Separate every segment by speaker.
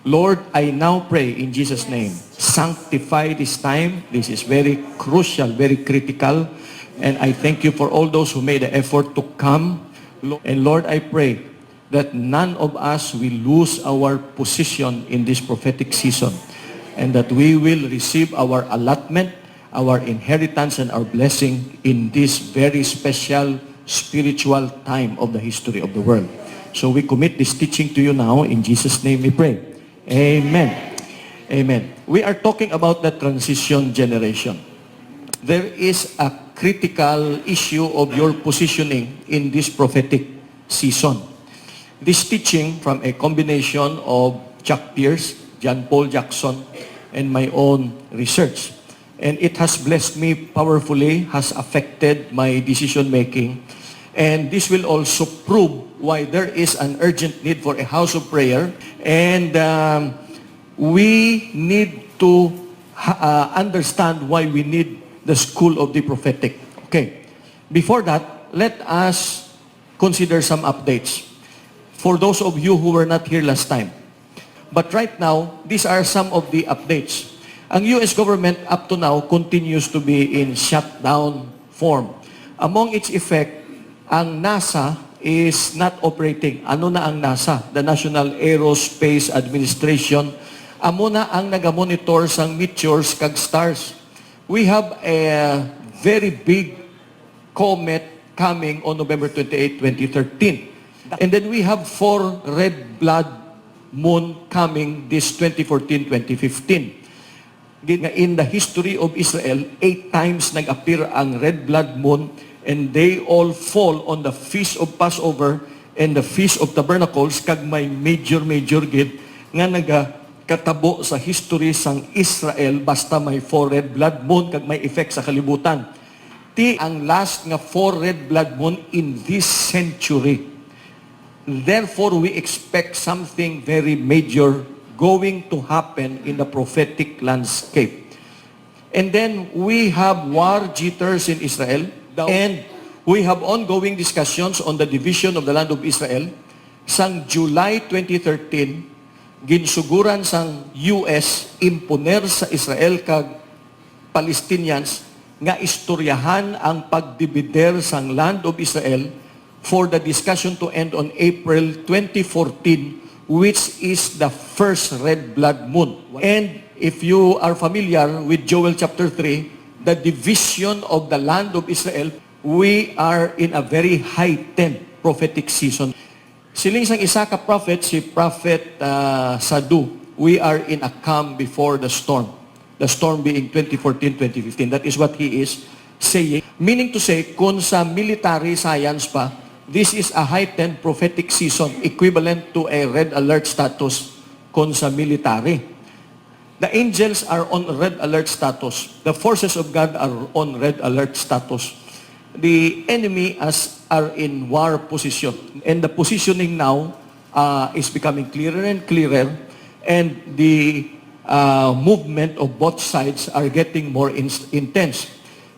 Speaker 1: Lord, I now pray in Jesus' name, sanctify this time. This is very crucial, very critical. And I thank you for all those who made the effort to come. And Lord, I pray that none of us will lose our position in this prophetic season, and that we will receive our allotment, our inheritance, and our blessing in this very special spiritual time of the history of the world. So we commit this teaching to you now. In Jesus' name we pray. Amen. Amen. We are talking about the transition generation. There is a critical issue of your positioning in this prophetic season. This teaching from a combination of Chuck Pierce, John Paul Jackson, and my own research. And it has blessed me powerfully, has affected my decision-making. And this will also prove why there is an urgent need for a house of prayer. And we need to understand why we need the school of the prophetic. Okay. Before that, let us consider some updates for those of you who were not here last time. But right now, these are some of the updates. Ang US government up to now continues to be in shutdown form. Among its effect, ang NASA is not operating. Ano na ang NASA? The National Aerospace Administration. Amo na ang nagamonitor sang meteors kag stars. We have a very big comet coming on November 28, 2013. And then we have 4 red blood moon coming this 2014-2015. In the history of Israel, 8 times nag-appear ang red blood moon, and they all fall on the Feast of Passover and the Feast of Tabernacles, kag may major gid nga nagakatabo sa history sang Israel basta may 4 red blood moon kag may effect sa kalibutan. Ti ang last nga 4 red blood moon in this century. Therefore, we expect something very major going to happen in the prophetic landscape. And then we have war jitters in Israel, and we have ongoing discussions on the division of the land of Israel. Sang July 2013, ginsuguran sang US imponer sa Israel kag Palestinians nga istoryahan ang pagdivider sang land of Israel for the discussion to end on April 2014, which is the first red blood moon. And if you are familiar with Joel chapter 3, the division of the land of Israel, we are in a very heightened prophetic season. Siling sang isa ka prophet, si Prophet Sadu, we are in a calm before the storm. The storm being 2014-2015. That is what he is saying. Meaning to say, kung sa military science pa, this is a heightened prophetic season equivalent to a red alert status kung sa military. The angels are on red alert status. The forces of God are on red alert status. The enemy are in war position. And the positioning now is becoming clearer and clearer. And the movement of both sides are getting more intense.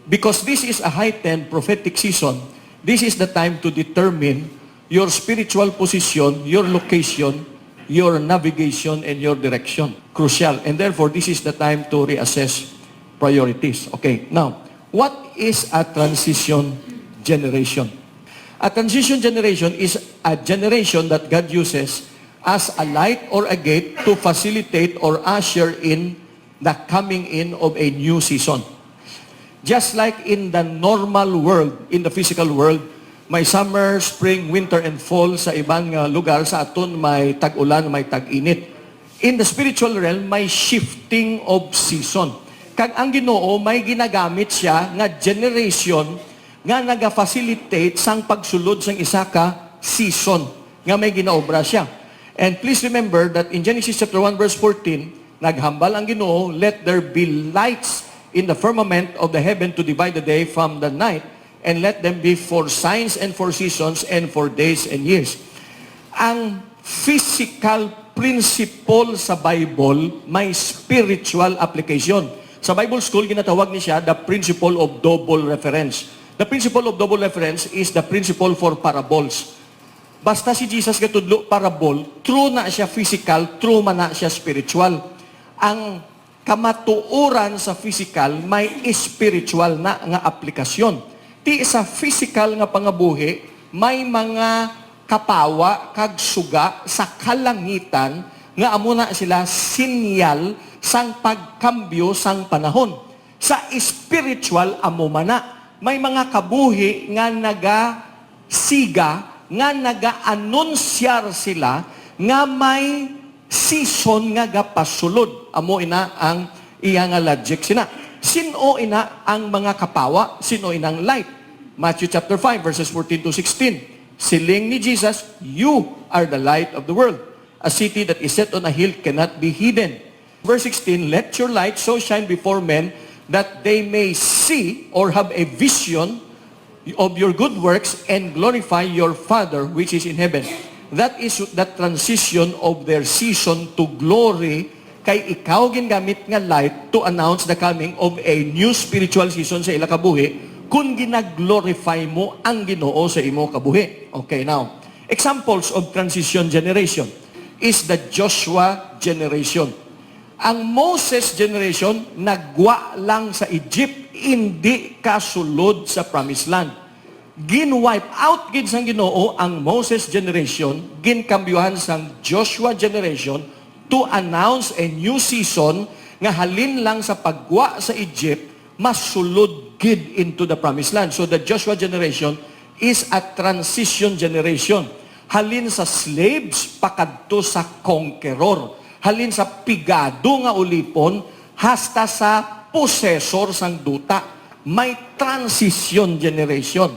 Speaker 1: Because this is a heightened prophetic season, this is the time to determine your spiritual position, your location, your navigation, and your direction. Crucial. And therefore, this is the time to reassess priorities. Okay, now, what is a transition generation? A transition generation is a generation that God uses as a light or a gate to facilitate or usher in the coming in of a new season. Just like in the normal world, in the physical world, may summer, spring, winter, and fall sa ibang lugar. Sa aton may tag-ulan, may tag-init. In the spiritual realm, may shifting of season. Kag ang Ginoo may ginagamit siya nga generation nga naga-facilitate sang pagsulod sang isa ka season nga may ginaobra siya. And please remember that in Genesis chapter 1 verse 14, naghambal ang Ginoo, let there be lights in the firmament of the heaven to divide the day from the night, and let them be for signs and for seasons and for days and years. Ang physical principle sa Bible may spiritual application. Sa Bible school, ginatawag ni siya the principle of double reference. The principle of double reference is the principle for parables. Basta si Jesus katudlo parable, true na siya physical, true man na siya spiritual. Ang kamatuoran sa physical may spiritual na nga aplikasyon. Ti sa physical nga pangabuhi, may mga kapawa kag suga sa kalangitan nga amo na sila sinyal sang pagkambyo sang panahon. Sa spiritual amo mana, may mga kabuhi nga nagasiga, nga naga-anunsyar sila nga may season nga gapasulod. Amo ina ang iya nga logic sina. Sino ina ang mga kapawa? Sino inang light? Matthew chapter 5 verses 14 to 16. Siling ni Jesus, "You are the light of the world. A city that is set on a hill cannot be hidden." Verse 16, "Let your light so shine before men that they may see or have a vision of your good works and glorify your Father which is in heaven." That is that transition of their season to glory, kay ikaw gingamit nga light to announce the coming of a new spiritual season sa ila kabuhi kung ginaglorify mo ang Ginoo sa imo kabuhi. Okay, now, examples of transition generation is the Joshua generation. Ang Moses generation, nagwa lang sa Egypt, hindi kasulod sa Promised Land. Gin-wipe out gid sang Ginoo ang Moses generation, ginkambyuhan sang Joshua generation to announce a new season nga halin lang sa pagwa sa Egypt, masulod gid into the Promised Land. So the Joshua generation is a transition generation. Halin sa slaves, pakadto sa conqueror. Halin sa pigado nga ulipon, hasta sa possessor sang duta. May transition generation.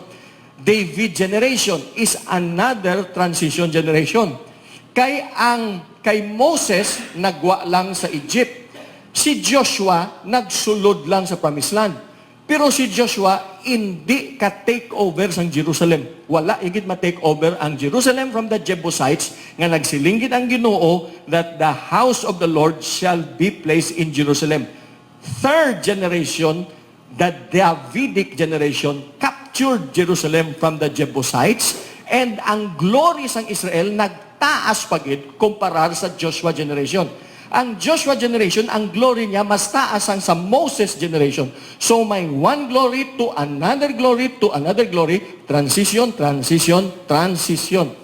Speaker 1: David generation is another transition generation. Kay Moses, nagwa lang sa Egypt. Si Joshua, nagsulod lang sa Promised Land. Pero si Joshua, hindi ka-take over sang Jerusalem. Wala higit ma-take over ang Jerusalem from the Jebusites, nga nagsilinggit ang Ginoo that the house of the Lord shall be placed in Jerusalem. Third generation, the Davidic generation, captured Jerusalem from the Jebusites, and ang glory sang Israel nagtaas pagid kumparar sa Joshua generation. Ang Joshua generation, ang glory niya mas taas ang sa Moses generation. So may one glory to another glory to another glory. Transition, transition, transition.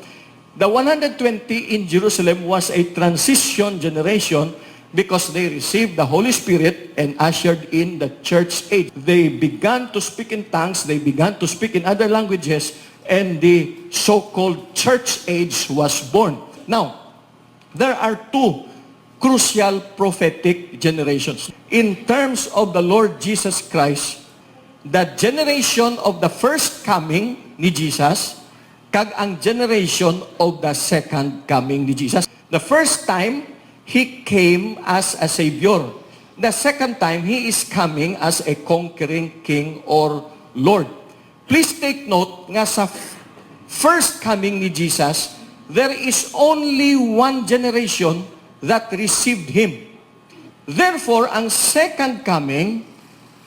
Speaker 1: The 120 in Jerusalem was a transition generation because they received the Holy Spirit and ushered in the church age. They began to speak in tongues, they began to speak in other languages, and the so-called church age was born. Now, there are two crucial prophetic generations. In terms of the Lord Jesus Christ, the generation of the first coming ni Jesus, kag ang generation of the second coming ni Jesus. The first time, He came as a Savior. The second time, He is coming as a conquering King or Lord. Please take note nga sa first coming ni Jesus, there is only one generation that received Him. Therefore, ang second coming,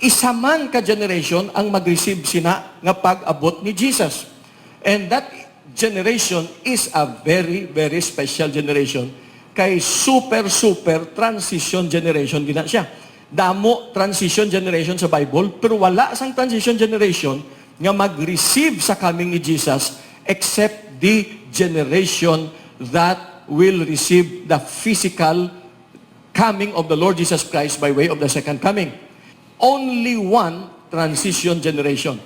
Speaker 1: isa man ka generation ang mag-receive sina nga pag-abot ni Jesus. And that generation is a very, very special generation. Kay super transition generation gina siya. Damo transition generation sa Bible, pero wala sang transition generation nga mag-receive sa coming ni Jesus except the generation that will receive the physical coming of the Lord Jesus Christ by way of the second coming. Only one transition generation.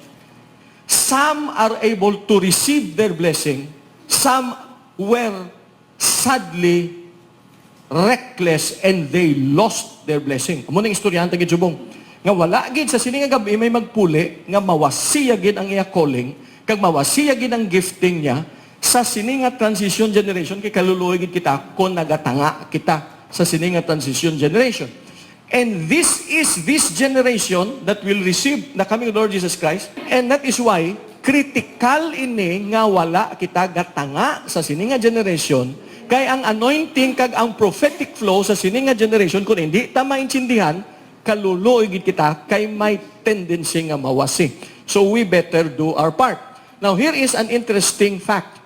Speaker 1: Some are able to receive their blessing. Some were sadly reckless and they lost their blessing. Amo ning istoryahan tagid subong nga wala gid sa sini nga gabi may magpuli nga mawasiya gid ang iya calling kag mawasiya gid ang gifting niya sa sini nga transition generation kay kaluluoy gid kita kon nagatanga kita sa sini nga transition generation. And this is this generation that will receive the coming of Lord Jesus Christ, and that is why critical ini nga wala kita gatanga sa sini nga generation kay ang anointing kag ang prophetic flow sa sini nga generation kung hindi ta maintindihan kaluluoy gid kita kay may tendency nga mawasi. So we better do our part. Now here is an interesting fact.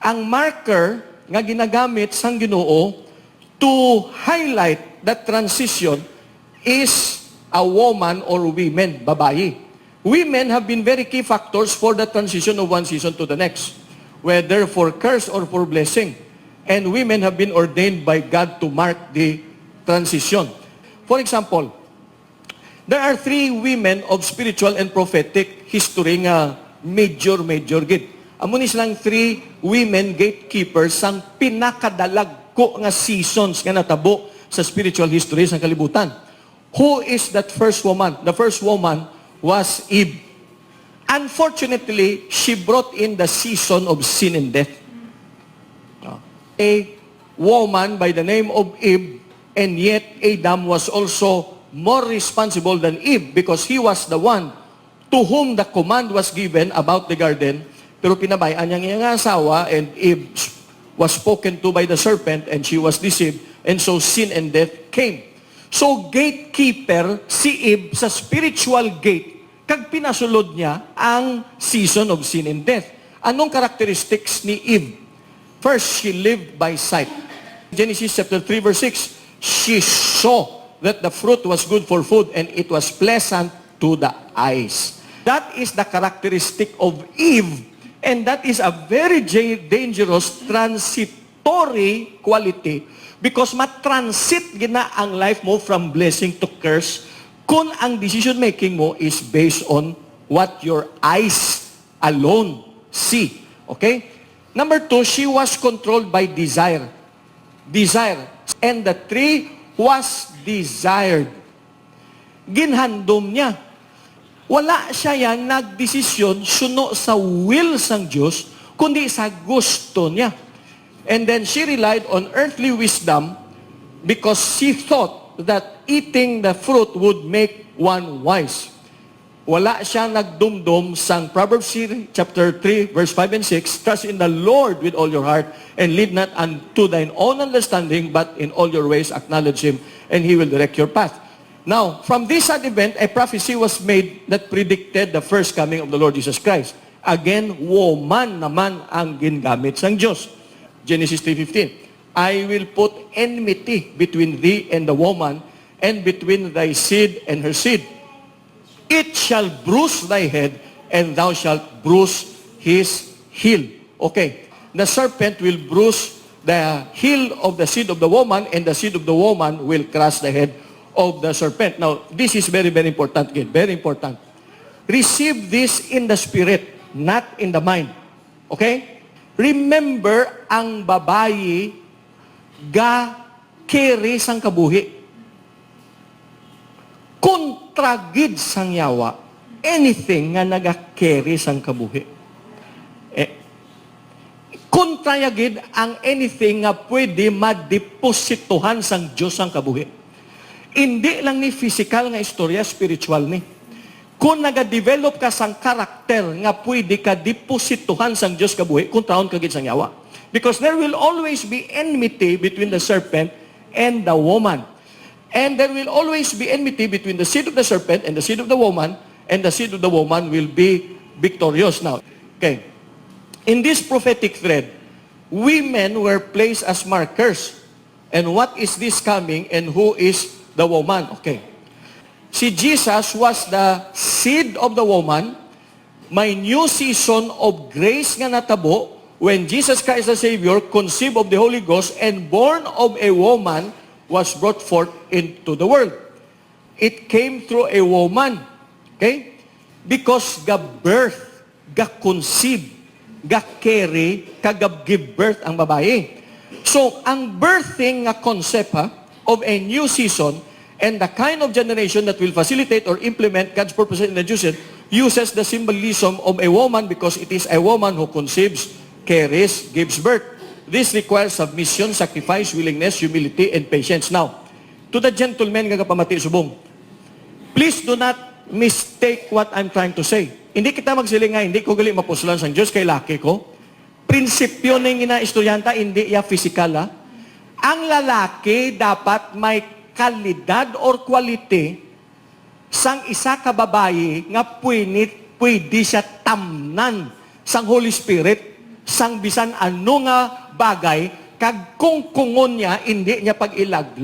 Speaker 1: ang marker nga ginagamit sang Ginoo to highlight that transition is a woman or women, babayi. Women have been very key factors for the transition of one season to the next, whether for curse or for blessing. And women have been ordained by God to mark the transition. For example, there are 3 women of spiritual and prophetic history nga major gid. Amo ni silang 3 women gatekeepers sang pinakadalagko nga seasons nga natabo sa spiritual history sa kalibutan. Who is that first woman? The first woman was Eve. Unfortunately, she brought in the season of sin and death. A woman by the name of Eve, and yet Adam was also more responsible than Eve because he was the one to whom the command was given about the garden. Pero pinabayaan niya iyang asawa, and Eve was spoken to by the serpent and she was deceived, and so sin and death came. So gatekeeper si Eve sa spiritual gate, kag pinasulod niya ang season of sin and death. Anong characteristics ni Eve? First, she lived by sight. Genesis chapter 3 verse 6, she saw that the fruit was good for food and it was pleasant to the eyes. That is the characteristic of Eve, and that is a very dangerous transitory quality because matransit gina ang life mo from blessing to curse kung ang decision making mo is based on what your eyes alone see. Okay? Number 2, she was controlled by desire. Desire. And the tree was desired. Ginhandom niya. Wala siya yan nagdesisyon suno sa will sang Diyos, kundi sa gusto niya. And then she relied on earthly wisdom because she thought that eating the fruit would make one wise. Wala siya nagdumdum sang Proverbs chapter 3, verse 5 and 6, trust in the Lord with all your heart and lead not unto thine own understanding, but in all your ways acknowledge Him, and He will direct your path. Now, from this sad event, a prophecy was made that predicted the first coming of the Lord Jesus Christ. Again, woman naman ang gingamit sang Diyos. Genesis 3:15, I will put enmity between thee and the woman, and between thy seed and her seed. It shall bruise thy head, and thou shalt bruise his heel. Okay, the serpent will bruise the heel of the seed of the woman, and the seed of the woman will crush the head of the serpent. Now, this is very, very important, kid. Very important. Receive this in the spirit, not in the mind. Okay? Remember, ang babayi ga carry sang kabuhi. Kontragid sang yawa, anything nga naga-carry sang kabuhi. Kontrayagid ang anything nga pwede madeposituhan sang Diyos ang kabuhi. Hindi lang ni physical nga istorya, spiritual ni. Kung naga-develop ka sang karakter nga pwede ka deposituhan sang Diyos kabuhi, kung taon kagid sang yawa. Because there will always be enmity between the serpent and the woman. And there will always be enmity between the seed of the serpent and the seed of the woman, and the seed of the woman will be victorious. Now, okay. In this prophetic thread, women were placed as markers. And what is this coming, and who is the woman? Okay. Si Jesus was the seed of the woman. May new season of grace nga natabo when Jesus Christ the Savior, conceived of the Holy Ghost and born of a woman, was brought forth into the world. It came through a woman. Okay? Because ga-birth, ga-conceive, ga-carry, kagab-give birth ang babae. So, ang birthing nga concept of a new season and the kind of generation that will facilitate or implement God's purposes in the uses the symbolism of a woman because it is a woman who conceives, carries, gives birth. This requires submission, sacrifice, willingness, humility, and patience. Now, to the gentlemen nga kapamati subong, please do not mistake what I'm trying to say. Hindi kita magsiling nga, hindi ko gali mapusulan sang Diyos kay laki ko. Prinsipyo ng ina estudyanta, hindi ya physical. Ang lalaki dapat may kalidad or quality sang isa ka babae nga pwede siya tamnan sang Holy Spirit. sang bisan ano nga bagay, kag kung kungon niya, hindi niya pag-ilaglag.